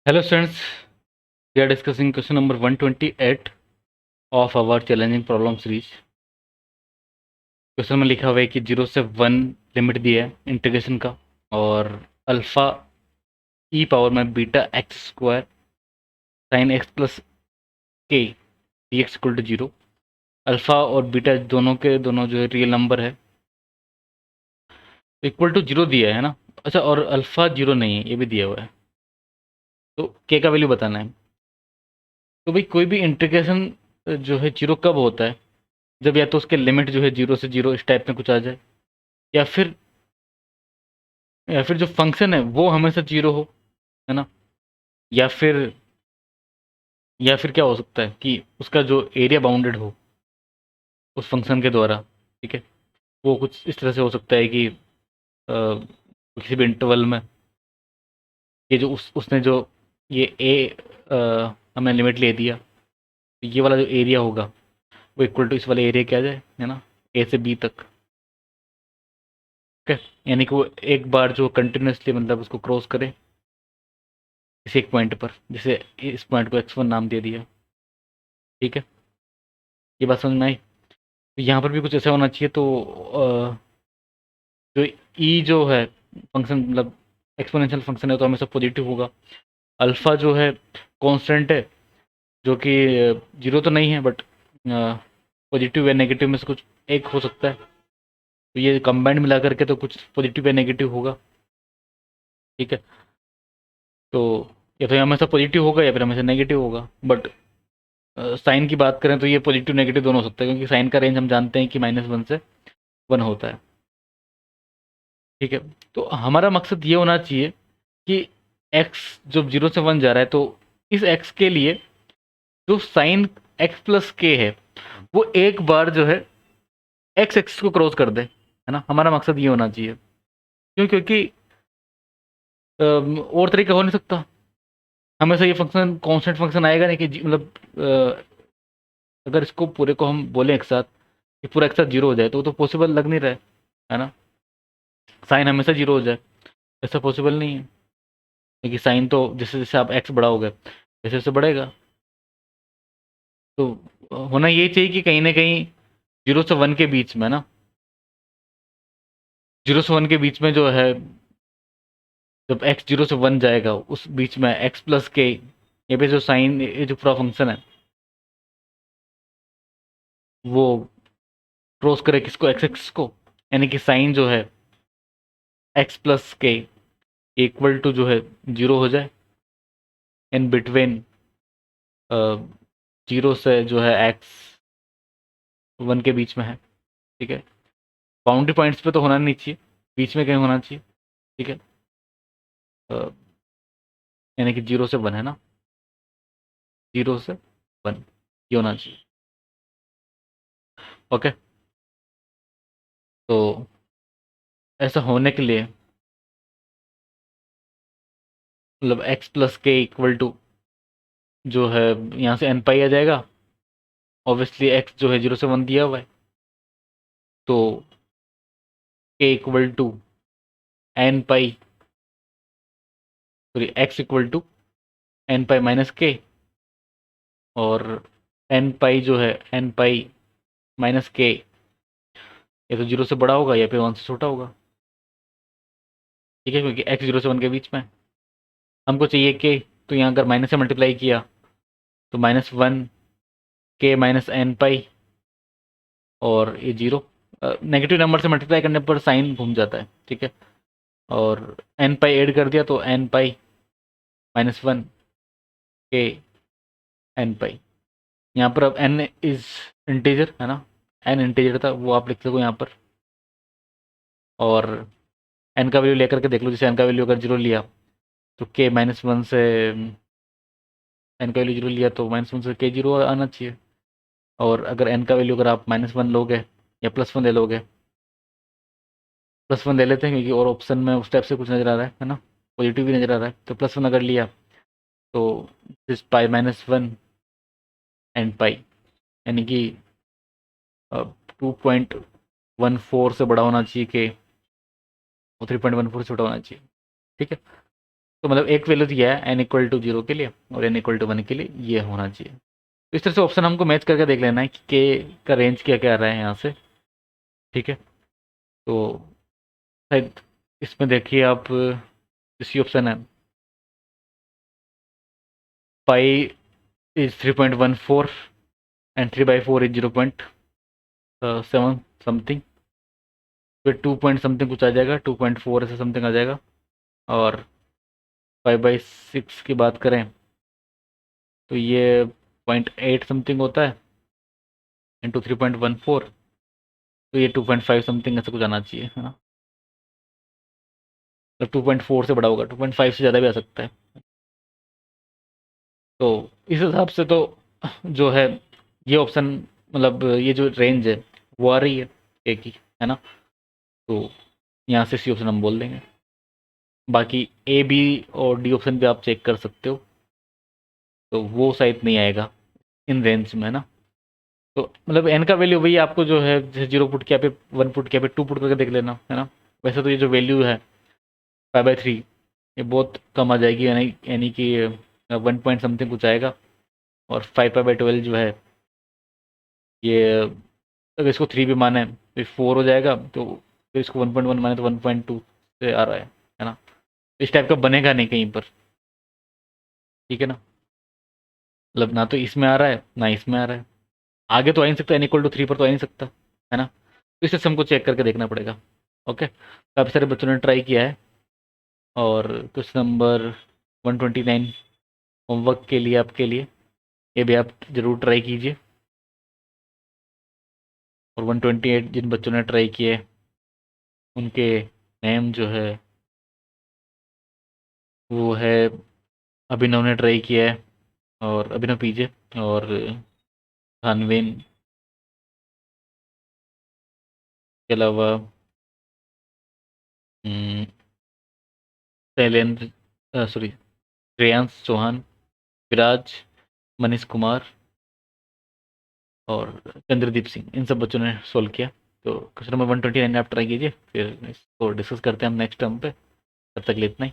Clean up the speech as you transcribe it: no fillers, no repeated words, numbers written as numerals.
Hello students, we are discussing question number 128 of our challenging problem series. Question में लिखा हुआ है कि 0 से 1 लिमिट दिया है इंटीग्रेशन का और अल्फा ई पावर में beta X square sine X plus के D X equal to 0। Alpha और बीटा दोनों के दोनों जो है रियल नंबर है, इक्वल टू 0 दिया है ना। अच्छा, और अल्फा 0 नहीं है, ये भी दिया हुआ है। तो के का वैल्यू बताना है। तो भाई कोई भी इंटीग्रेशन जो है 0 कब होता है? जब या तो उसके लिमिट जो है 0 से 0 इस टाइप में कुछ आ जाए, या फिर जो फंक्शन है वो हमेशा 0 हो, है ना। या फिर क्या हो सकता है कि उसका जो एरिया बाउंडेड हो उस फंक्शन के द्वारा। ठीक है, वो कुछ इस तरह से हो सकता है कि किसी भी इंटरवल में ये जो उसने जो ये हमने लिमिट ले दिया, तो ये वाला जो एरिया होगा वो इक्वल टू इस वाले एरिया के आ जाए, है ना, ए से बी तक। ठीक है, यानी कि वो एक बार जो कंटिन्यूसली मतलब उसको क्रॉस करे किसी एक पॉइंट पर, जैसे इस पॉइंट को x1 नाम दे दिया। ठीक है, ये बात समझ में आई। तो यहाँ पर भी कुछ ऐसा होना चाहिए। तो जो ई जो है फंक्शन मतलब एक्सपोनेंशियल फंक्शन है तो हमेशा पॉजिटिव होगा। अल्फा जो है कांस्टेंट है, जो कि 0 तो नहीं है, बट पॉजिटिव या नेगेटिव में से कुछ एक हो सकता है। तो ये कंबाइंड मिला करके तो कुछ पॉजिटिव या नेगेटिव होगा। ठीक है, तो या तो हमेशा पॉजिटिव होगा या फिर हमेशा नेगेटिव होगा। बट साइन की बात करें तो ये पॉजिटिव नेगेटिव दोनों हो सकता है, क्योंकि साइन का रेंज हम जानते हैं कि -1 से 1 होता है। ठीक है, तो हमारा मकसद ये होना चाहिए कि x जब 0 से 1 जा रहा है तो इस x के लिए जो साइन x प्लस के है वो एक बार जो है x एक्सिस को क्रॉस कर दे, है ना। हमारा मकसद ये होना चाहिए। क्यों? क्योंकि और तरीका हो नहीं सकता। हमेशा ये फंक्शन कांस्टेंट फंक्शन आएगा नहीं कि मतलब अगर इसको पूरे को हम बोलें एक साथ कि पूरा एक साथ 0 हो जाए तो वो तो पॉसिबल लग नहीं रहा है ना। साइन हमेशा 0 हो जाए, ऐसा पॉसिबल नहीं है, क्योंकि साइन तो जैसे जैसे आप एक्स बढ़ाओगे वैसे वैसे बढ़ेगा। तो होना ये चाहिए कि कहीं ना कहीं 0 से 1 के बीच में ना, 0 से 1 के बीच में जो है, जब x 0 से 1 जाएगा उस बीच में x प्लस के ये पे जो साइन ये जो पूरा फंक्शन है वो क्रॉस करे किसको, x एक्सिस को। यानी कि साइन जो है x प्लस के इक्वल टू जो है 0 हो जाए इन बिटवीन 0 से जो है x 1 के बीच में है। ठीक है, बाउंड्री पॉइंट्स पे तो होना नहीं चाहिए, बीच में कहीं होना चाहिए। ठीक है, यानी कि 0 से 1 है ना, 0 से 1 ये होना चाहिए। ओके, तो ऐसा होने के लिए मतलब x प्लस के इक्वल टू जो है यहाँ से एन पाई आ जाएगा। ऑब्वियसली x जो है 0 से 1 दिया हुआ है, तो k equal to n pi, sorry x equal to n pi minus k, और एन पाई जो है एन पाई माइनस के या तो 0 से बड़ा होगा या फिर 1 से छोटा होगा। ठीक है, क्योंकि x 0 से 1 के बीच में है। हमको चाहिए के, तो यहाँ अगर माइनस से मल्टीप्लाई किया तो -1 के माइनस एन पाई, और ये 0 नेगेटिव नंबर से मल्टीप्लाई करने पर साइन घूम जाता है। ठीक है, और एन पाई ऐड कर दिया तो एन पाई -1 के एन पाई। यहाँ पर अब एन इज इंटीजर है ना, एन इंटीजर था वो आप लिख सको यहाँ पर। और एन का वैल्यू लेकर के देख लो, जैसे एन का वैल्यू अगर 0 लिया तो के -1 से एन का वैल्यू 0 लिया तो -1 से के 0 आना चाहिए। और अगर एन का वैल्यू अगर आप -1 लोगे या +1 ले लोगे, +1 ले लेते हैं क्योंकि और ऑप्शन में उस टाइप से कुछ नज़र आ रहा है ना, पॉजिटिव भी नज़र आ रहा है। तो +1 अगर लिया तो दिस पाई -1 एंड पाई, यानी कि 2.14 से बड़ा होना चाहिए के, और 3.14 से छोटा होना चाहिए। ठीक है, तो मतलब एक वैल्यू दिया है n इक्वल टू 0 के लिए और n इक्वल टू 1 के लिए, ये होना चाहिए। तो इस तरह से ऑप्शन हमको मैच करके देख लेना है कि k का रेंज क्या क्या आ रहा है यहाँ से। ठीक है, तो शायद इसमें देखिए आप, इसी ऑप्शन है pi is 3.14 and 3/4 is 0.7 something, फिर 2 पॉइंट समथिंग कुछ आ जाएगा, 2.4 ऐसे समथिंग आ जाएगा। और 5/6 की बात करें तो ये 0.8 समथिंग होता है इंटू 3.14, तो ये 2.5 समथिंग ऐसे कुछ आना चाहिए, है ना। मतलब 2.4 से बड़ा होगा, 2.5 से ज़्यादा भी आ सकता है। तो इस हिसाब से तो जो है ये ऑप्शन, मतलब ये जो रेंज है वो आ रही है एक ही, है ना। तो यहाँ से सी ऑप्शन हम बोल देंगे। बाकी ए बी और डी ऑप्शन भी आप चेक कर सकते हो, तो वो शायद नहीं आएगा इन रेंज में, है ना। तो मतलब एन का वैल्यू वही आपको जो है, जैसे 0 पुट किया पे 1 पुट किया पे 2 पुट करके देख लेना, है ना। वैसे तो ये जो वैल्यू है 5/3, ये बहुत कम आ जाएगी, यानी कि 1 पॉइंट समथिंग कुछ आएगा। और 5/12 जो है ये, अगर इसको 3 भी माने तो 4 हो जाएगा, तो फिर इसको 1.1 माने तो 1.2 से आ रहा है ना। इस टाइप का बनेगा नहीं कहीं पर, ठीक है ना। मतलब ना तो इसमें आ रहा है ना इसमें आ रहा है, आगे तो आ ही नहीं सकता, n=3 पर तो आ ही नहीं सकता, है ना। तो इसे हमको चेक करके देखना पड़ेगा। ओके, काफ़ी सारे बच्चों ने ट्राई किया है, और क्वेश्चन नंबर 129 होमवर्क के लिए आपके लिए, ये भी आप ज़रूर ट्राई कीजिए। और 128 जिन बच्चों ने ट्राई किए उनके नेम जो है वो है, अभिनव ने ट्राई किया है, और अभिनव पीजे, और थानवीन के अलावा शैलेंद्र, सॉरी, श्रेयांश चौहान, विराज, मनीष कुमार और चंद्रदीप सिंह, इन सब बच्चों ने सोल्व किया। तो क्वेश्चन नंबर 129 आप ट्राई कीजिए, फिर इसको डिस्कस करते हैं हम नेक्स्ट टर्म पे। तब तक के लिए इतना ही।